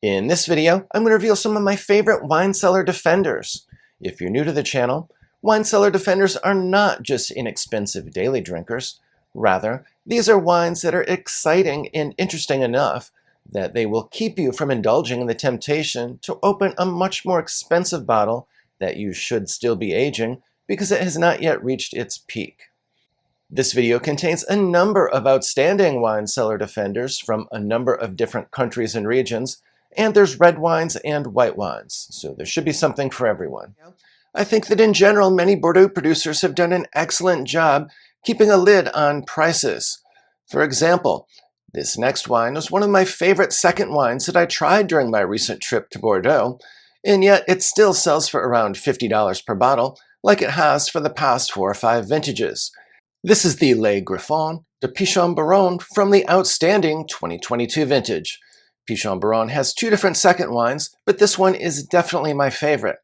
In this video, I'm going to reveal some of my favorite wine cellar defenders. If you're new to the channel, wine cellar defenders are not just inexpensive daily drinkers. Rather, these are wines that are exciting and interesting enough that they will keep you from indulging in the temptation to open a much more expensive bottle that you should still be aging because it has not yet reached its peak. This video contains a number of outstanding wine cellar defenders from a number of different countries and regions, and there's red wines and white wines, so there should be something for everyone. I think that in general, many Bordeaux producers have done an excellent job keeping a lid on prices. For example, this next wine was one of my favorite second wines that I tried during my recent trip to Bordeaux, and yet it still sells for around $50 per bottle, like it has for the past 4 or 5 vintages. This is the Le Griffon de Piedmont Italian from the outstanding 2022 vintage. Piedmont Italian has 2 different second wines, but this one is definitely my favorite.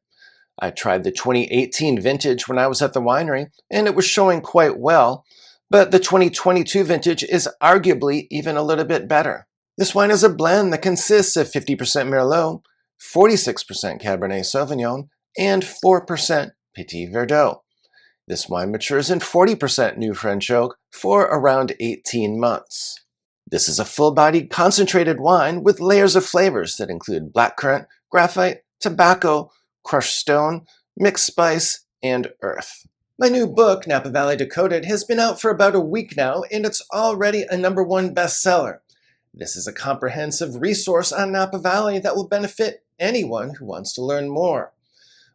I tried the 2018 vintage when I was at the winery, and it was showing quite well, but the 2022 vintage is arguably even a little bit better. This wine is a blend that consists of 50% Merlot, 46% Cabernet Sauvignon, and 4% Petit Verdot. This wine matures in 40% new French oak for around 18 months. This is a full-bodied concentrated wine with layers of flavors that include blackcurrant, graphite, tobacco, crushed stone, mixed spice, and earth. My new book, Napa Valley DECODED, has been out for about a week now, and it's already a #1 bestseller. This is a comprehensive resource on Napa Valley that will benefit anyone who wants to learn more.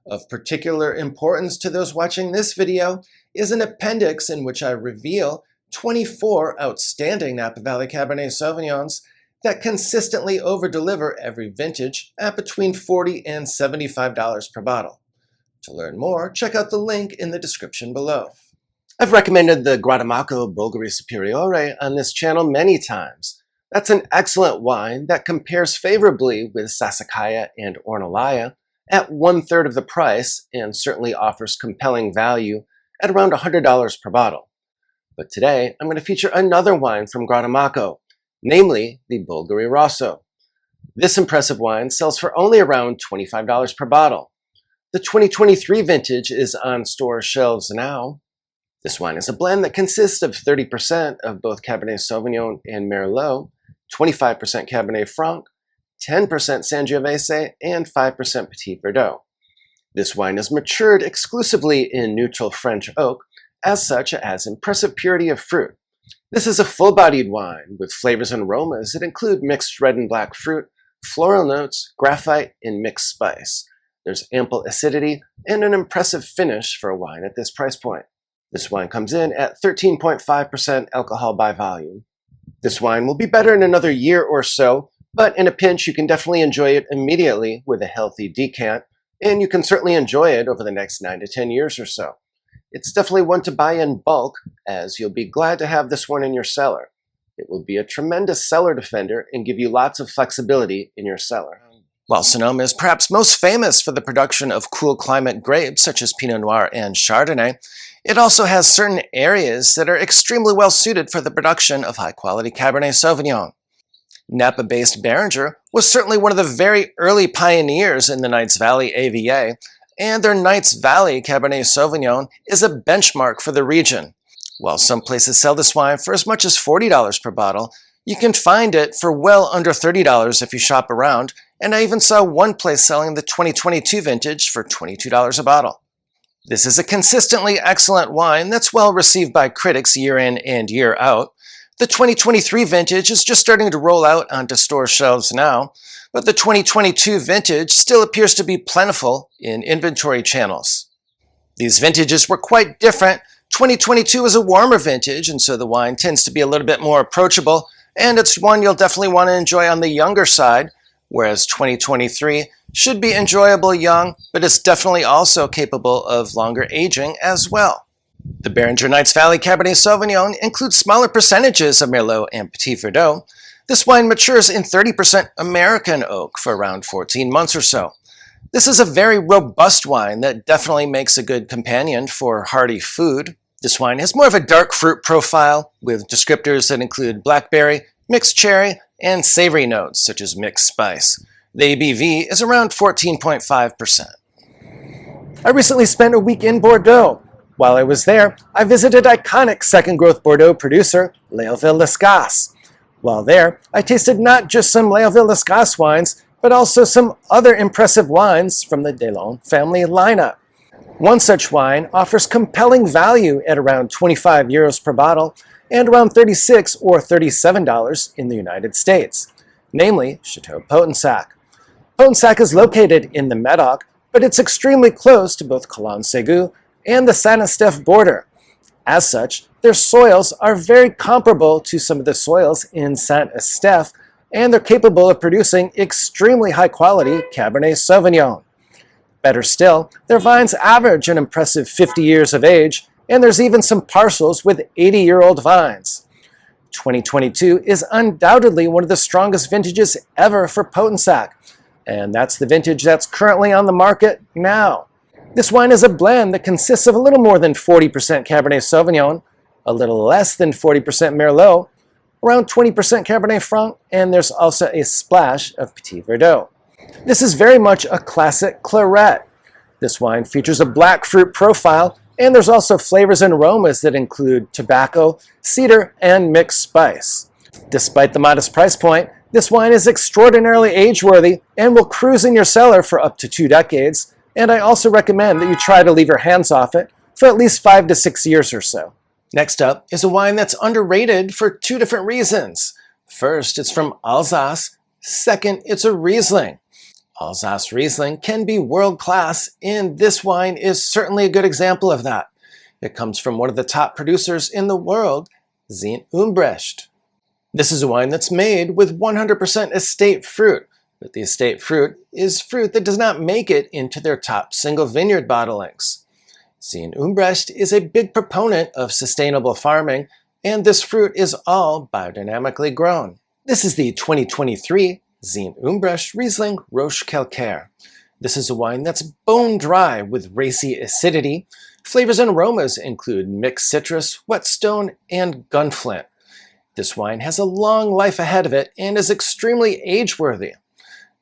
Of particular importance to those watching this video is an appendix in which I reveal 24 outstanding Napa Valley Cabernet Sauvignons that consistently over-deliver every vintage at between $40 and $75 per bottle. To learn more, check out the link in the description below. I've recommended the Gradamaco Bulgari Superiore on this channel many times. That's an excellent wine that compares favorably with Sassicaia and Ornellaia at 1/3 of the price and certainly offers compelling value at around $100 per bottle. But today, I'm going to feature another wine from Gradamaco, namely the Bulgari Rosso. This impressive wine sells for only around $25 per bottle. The 2023 vintage is on store shelves now. This wine is a blend that consists of 30% of both Cabernet Sauvignon and Merlot, 25% Cabernet Franc, 10% Sangiovese, and 5% Petit Verdot. This wine is matured exclusively in neutral French oak. As such, it has impressive purity of fruit. This is a full-bodied wine with flavors and aromas that include mixed red and black fruit, floral notes, graphite, and mixed spice. There's ample acidity and an impressive finish for a wine at this price point. This wine comes in at 13.5% alcohol by volume. This wine will be better in another year or so, but in a pinch you can definitely enjoy it immediately with a healthy decant, and you can certainly enjoy it over the next 9 to 10 years or so. It's definitely one to buy in bulk, as you'll be glad to have this one in your cellar. It will be a tremendous cellar defender and give you lots of flexibility in your cellar. While Sonoma is perhaps most famous for the production of cool climate grapes such as Pinot Noir and Chardonnay, it also has certain areas that are extremely well suited for the production of high-quality Cabernet Sauvignon. Napa-based Beringer was certainly one of the very early pioneers in the Knights Valley AVA, and their Knights Valley Cabernet Sauvignon is a benchmark for the region. While some places sell this wine for as much as $40 per bottle, you can find it for well under $30 if you shop around, and I even saw one place selling the 2022 vintage for $22 a bottle. This is a consistently excellent wine that's well received by critics year in and year out. The 2023 vintage is just starting to roll out onto store shelves now, but the 2022 vintage still appears to be plentiful in inventory channels. These vintages were quite different. 2022 is a warmer vintage, and so the wine tends to be a little bit more approachable, and it's one you'll definitely want to enjoy on the younger side, whereas 2023 should be enjoyable young, but it's definitely also capable of longer aging as well. The Beringer Knights Valley Cabernet Sauvignon includes smaller percentages of Merlot and Petit Verdot. This wine matures in 30% American oak for around 14 months or so. This is a very robust wine that definitely makes a good companion for hearty food. This wine has more of a dark fruit profile with descriptors that include blackberry, mixed cherry, and savory notes such as mixed spice. The ABV is around 14.5%. I recently spent a week in Bordeaux. While I was there, I visited iconic second-growth Bordeaux producer Léoville-Lescasse. While there, I tasted not just some Léoville-Lescasse wines, but also some other impressive wines from the Delon family lineup. One such wine offers compelling value at around 25 euros per bottle and around $36 or $37 in the United States, namely Chateau Potensac. Potensac is located in the Medoc, but it's extremely close to both Chalon-Séguin and the Saint-Estèphe border. As such, their soils are very comparable to some of the soils in Saint-Estèphe, and they're capable of producing extremely high-quality Cabernet Sauvignon. Better still, their vines average an impressive 50 years of age, and there's even some parcels with 80-year-old vines. 2022 is undoubtedly one of the strongest vintages ever for Potensac, and that's the vintage that's currently on the market now. This wine is a blend that consists of a little more than 40% Cabernet Sauvignon, a little less than 40% Merlot, around 20% Cabernet Franc, and there's also a splash of Petit Verdot. This is very much a classic claret. This wine features a black fruit profile, and there's also flavors and aromas that include tobacco, cedar, and mixed spice. Despite the modest price point, this wine is extraordinarily age-worthy and will cruise in your cellar for up to 2 decades, and I also recommend that you try to leave your hands off it for at least 5 to 6 years or so. Next up is a wine that's underrated for 2 different reasons. First, it's from Alsace. Second, it's a Riesling. Alsace Riesling can be world-class, and this wine is certainly a good example of that. It comes from one of the top producers in the world, Sint Umbrecht. This is a wine that's made with 100% estate fruit, but the estate fruit is fruit that does not make it into their top single vineyard bottlings. Sint Umbrecht is a big proponent of sustainable farming, and this fruit is all biodynamically grown. This is the 2023 Sint Umbrecht Riesling Roche Calcaire. This is a wine that's bone dry with racy acidity. Flavors and aromas include mixed citrus, whetstone, and gunflint. This wine has a long life ahead of it and is extremely age-worthy.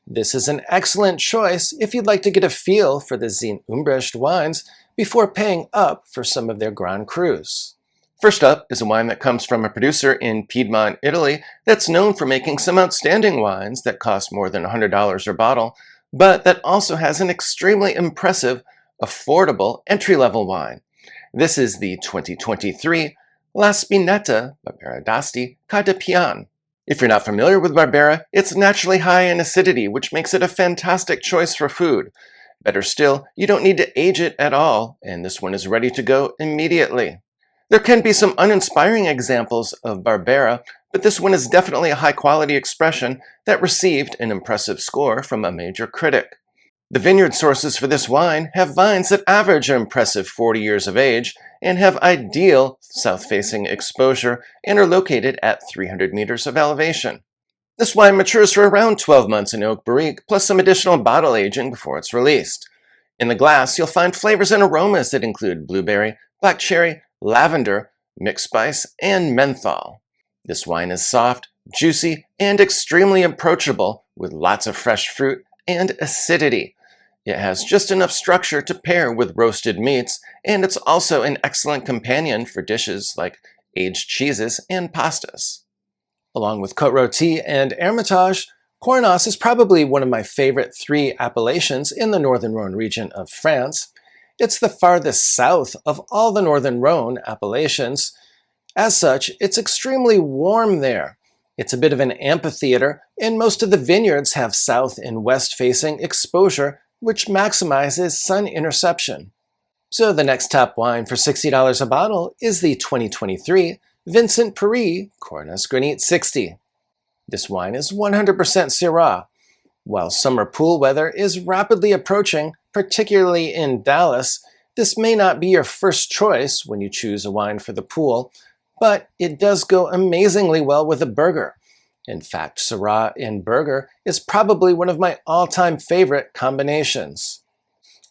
This is an excellent choice if you'd like to get a feel for the Sint Umbrecht wines before paying up for some of their Grand Crus. First up is a wine that comes from a producer in Piedmont, Italy that's known for making some outstanding wines that cost more than $100 a bottle, but that also has an extremely impressive, affordable entry-level wine. This is the 2023 La Spinetta Barbera d'Asti Cardapian. If you're not familiar with Barbera, it's naturally high in acidity, which makes it a fantastic choice for food. Better still, you don't need to age it at all, and this one is ready to go immediately. There can be some uninspiring examples of Barbera, but this one is definitely a high-quality expression that received an impressive score from a major critic. The vineyard sources for this wine have vines that average an impressive 40 years of age and have ideal south-facing exposure and are located at 300 meters of elevation. This wine matures for around 12 months in oak barrique, plus some additional bottle aging before it's released. In the glass, you'll find flavors and aromas that include blueberry, black cherry, lavender, mixed spice, and menthol. This wine is soft, juicy, and extremely approachable with lots of fresh fruit and acidity. It has just enough structure to pair with roasted meats, and it's also an excellent companion for dishes like aged cheeses and pastas. Along with Côte Rôtie and Hermitage, Cornas is probably one of my favorite 3 appellations in the northern Rhone region of France. It's the farthest south of all the northern Rhone appellations. As such, it's extremely warm there. It's a bit of an amphitheater, and most of the vineyards have south and west-facing exposure, which maximizes sun interception. So the next top wine for $60 a bottle is the 2023 Vincent Paris Cornas Granit 60. This wine is 100% Syrah. While summer pool weather is rapidly approaching, particularly in Dallas, this may not be your first choice when you choose a wine for the pool, but it does go amazingly well with a burger. In fact, Syrah and burger is probably one of my all-time favorite combinations.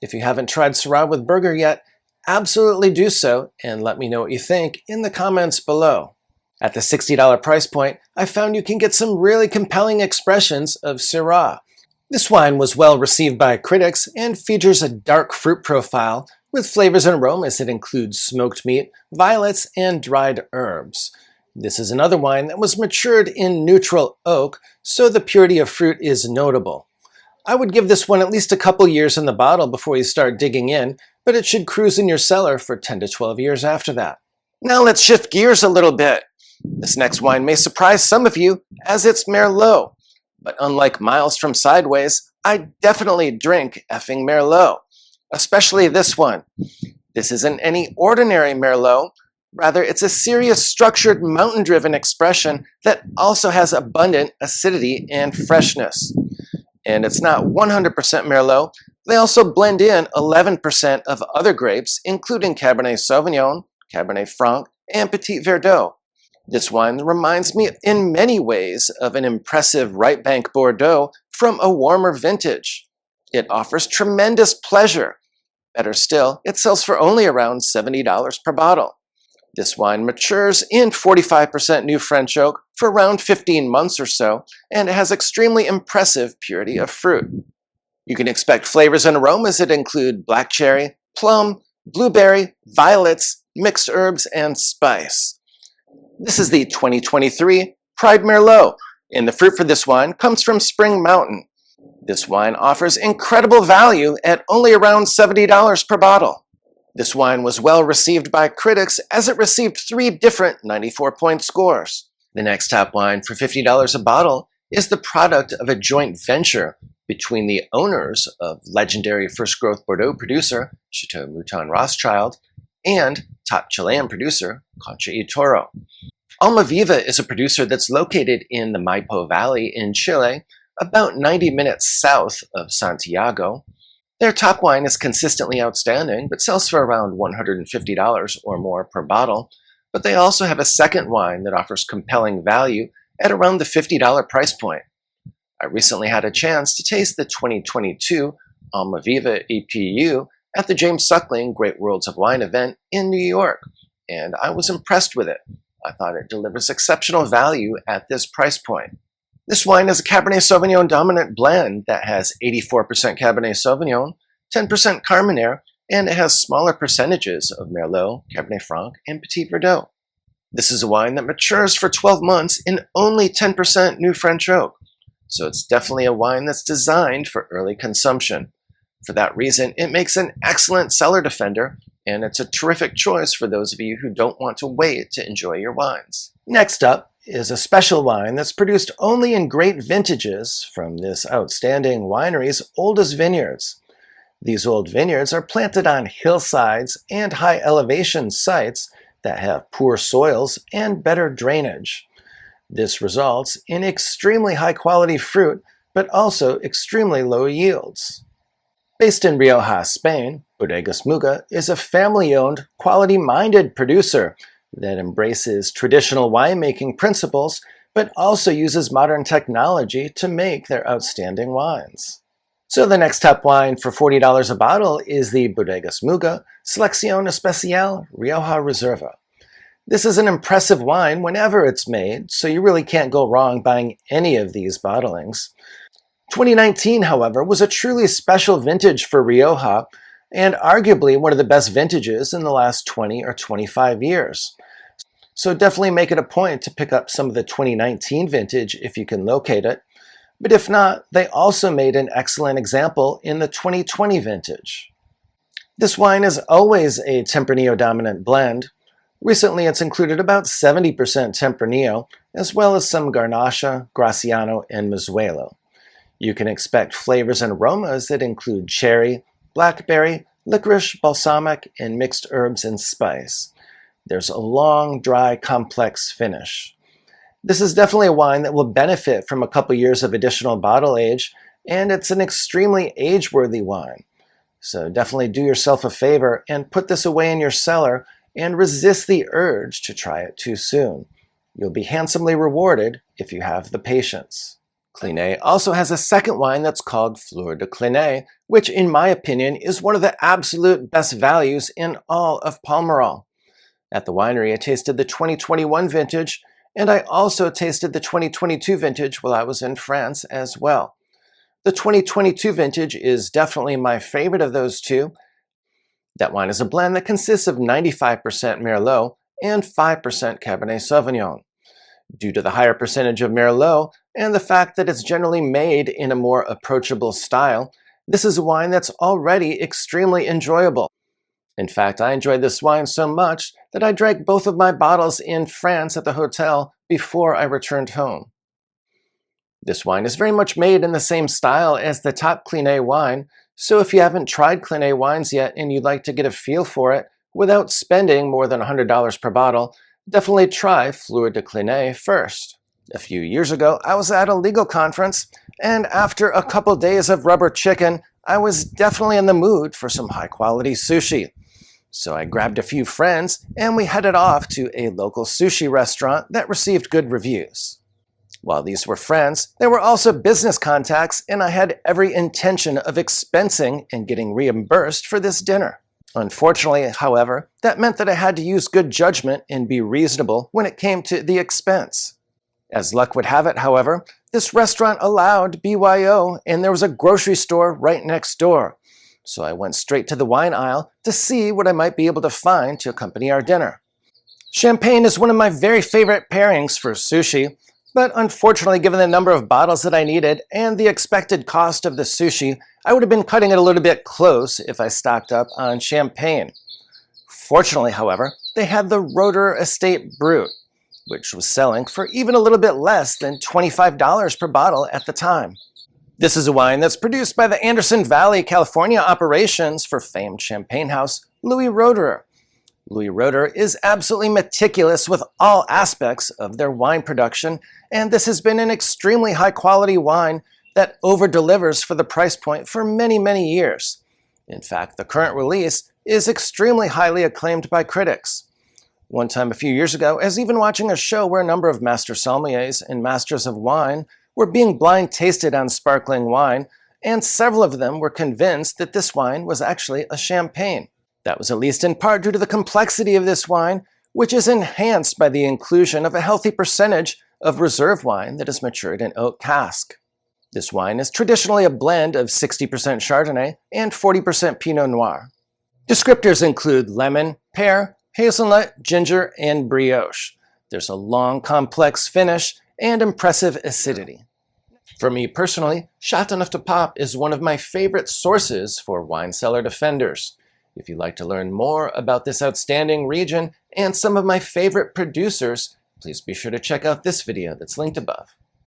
If you haven't tried Syrah with burger yet, absolutely do so and let me know what you think in the comments below. At the $60 price point, I found you can get some really compelling expressions of Syrah. This wine was well received by critics and features a dark fruit profile with flavors and aromas that include smoked meat, violets, and dried herbs. This is another wine that was matured in neutral oak, so the purity of fruit is notable. I would give this one at least a couple years in the bottle before you start digging in, but it should cruise in your cellar for 10 to 12 years after that. Now let's shift gears a little bit. This next wine may surprise some of you, as it's Merlot. But unlike Miles from Sideways, I definitely drink effing Merlot, especially this one. This isn't any ordinary Merlot. Rather, it's a serious, structured, mountain-driven expression that also has abundant acidity and freshness. And it's not 100% Merlot. They also blend in 11% of other grapes, including Cabernet Sauvignon, Cabernet Franc, and Petit Verdot. This wine reminds me in many ways of an impressive right bank Bordeaux from a warmer vintage. It offers tremendous pleasure. Better still, it sells for only around $70 per bottle. This wine matures in 45% new French oak for around 15 months or so, and it has extremely impressive purity of fruit. You can expect flavors and aromas that include black cherry, plum, blueberry, violets, mixed herbs, and spice. This is the 2023 Pride Merlot, and the fruit for this wine comes from Spring Mountain. This wine offers incredible value at only around $70 per bottle. This wine was well received by critics as it received 3 different 94-point scores. The next top wine for $50 a bottle is the product of a joint venture between the owners of legendary First Growth Bordeaux producer Chateau Mouton Rothschild and top Chilean producer Concha y Toro. Almaviva is a producer that's located in the Napa Valley in Chile, about 90 minutes south of Santiago. Their top wine is consistently outstanding, but sells for around $150 or more per bottle. But they also have a second wine that offers compelling value at around the $50 price point. I recently had a chance to taste the 2022 Almaviva EPU at the James Suckling Great Worlds of Wine event in New York, and I was impressed with it. I thought it delivers exceptional value at this price point. This wine is a Cabernet Sauvignon dominant blend that has 84% Cabernet Sauvignon, 10% Carmenere, and it has smaller percentages of Merlot, Cabernet Franc, and Petit Verdot. This is a wine that matures for 12 months in only 10% new French oak, so it's definitely a wine that's designed for early consumption. For that reason, it makes an excellent cellar defender, and it's a terrific choice for those of you who don't want to wait to enjoy your wines. Next up is a special wine that's produced only in great vintages from this outstanding winery's oldest vineyards. These old vineyards are planted on hillsides and high elevation sites that have poor soils and better drainage. This results in extremely high quality fruit, but also extremely low yields. Based in Rioja, Spain, Bodegas Muga is a family-owned, quality-minded producer that embraces traditional winemaking principles, but also uses modern technology to make their outstanding wines. So the next top wine for $40 a bottle is the Bodegas Muga Selección Especial Rioja Reserva. This is an impressive wine whenever it's made, so you really can't go wrong buying any of these bottlings. 2019, however, was a truly special vintage for Rioja, and arguably one of the best vintages in the last 20 or 25 years. So definitely make it a point to pick up some of the 2019 vintage if you can locate it. But if not, they also made an excellent example in the 2020 vintage. This wine is always a Tempranillo dominant blend. Recently it's included about 70% Tempranillo, as well as some Garnacha, Graciano, and Mizuelo. You can expect flavors and aromas that include cherry, blackberry, licorice, balsamic, and mixed herbs and spice. There's a long, dry, complex finish. This is definitely a wine that will benefit from a couple years of additional bottle age, and it's an extremely age-worthy wine. So definitely do yourself a favor and put this away in your cellar and resist the urge to try it too soon. You'll be handsomely rewarded if you have the patience. Clinay also has a second wine that's called Fleur de Clinay, which in my opinion is one of the absolute best values in all of Pomerol. At the winery, I tasted the 2021 vintage, and I also tasted the 2022 vintage while I was in France as well. The 2022 vintage is definitely my favorite of those two. That wine is a blend that consists of 95% Merlot and 5% Cabernet Sauvignon. Due to the higher percentage of Merlot and the fact that it's generally made in a more approachable style, this is a wine that's already extremely enjoyable. In fact, I enjoyed this wine so much that I drank both of my bottles in France at the hotel before I returned home. This wine is very much made in the same style as the top Clean wine, so if you haven't tried Clean wines yet and you'd like to get a feel for it without spending more than $100 per bottle, definitely try Fleur de Clean first. A few years ago, I was at a legal conference, and after a couple days of rubber chicken, I was definitely in the mood for some high-quality sushi. So I grabbed a few friends, and we headed off to a local sushi restaurant that received good reviews. While these were friends, they were also business contacts, and I had every intention of expensing and getting reimbursed for this dinner. Unfortunately, however, that meant that I had to use good judgment and be reasonable when it came to the expense. As luck would have it, however, this restaurant allowed BYO, and there was a grocery store right next door. So I went straight to the wine aisle to see what I might be able to find to accompany our dinner. Champagne is one of my very favorite pairings for sushi, but unfortunately, given the number of bottles that I needed and the expected cost of the sushi, I would have been cutting it a little bit close if I stocked up on champagne. Fortunately, however, they had the Roeder Estate Brut, which was selling for even a little bit less than $25 per bottle at the time. This is a wine that's produced by the Anderson Valley, California operations for famed champagne house Louis Roederer. Louis Roederer is absolutely meticulous with all aspects of their wine production, and this has been an extremely high-quality wine that over-delivers for the price point for many, many years. In fact, the current release is extremely highly acclaimed by critics. One time a few years ago, I was even watching a show where a number of master sommeliers and masters of wine were being blind tasted on sparkling wine, and several of them were convinced that this wine was actually a champagne. That was at least in part due to the complexity of this wine, which is enhanced by the inclusion of a healthy percentage of reserve wine that is matured in oak cask. This wine is traditionally a blend of 60% Chardonnay and 40% Pinot Noir. Descriptors include lemon, pear, hazelnut, ginger, and brioche. There's a long, complex finish and impressive acidity. For me personally, Chateauneuf du Pape is one of my favorite sources for wine cellar defenders. If you'd like to learn more about this outstanding region and some of my favorite producers, please be sure to check out this video that's linked above.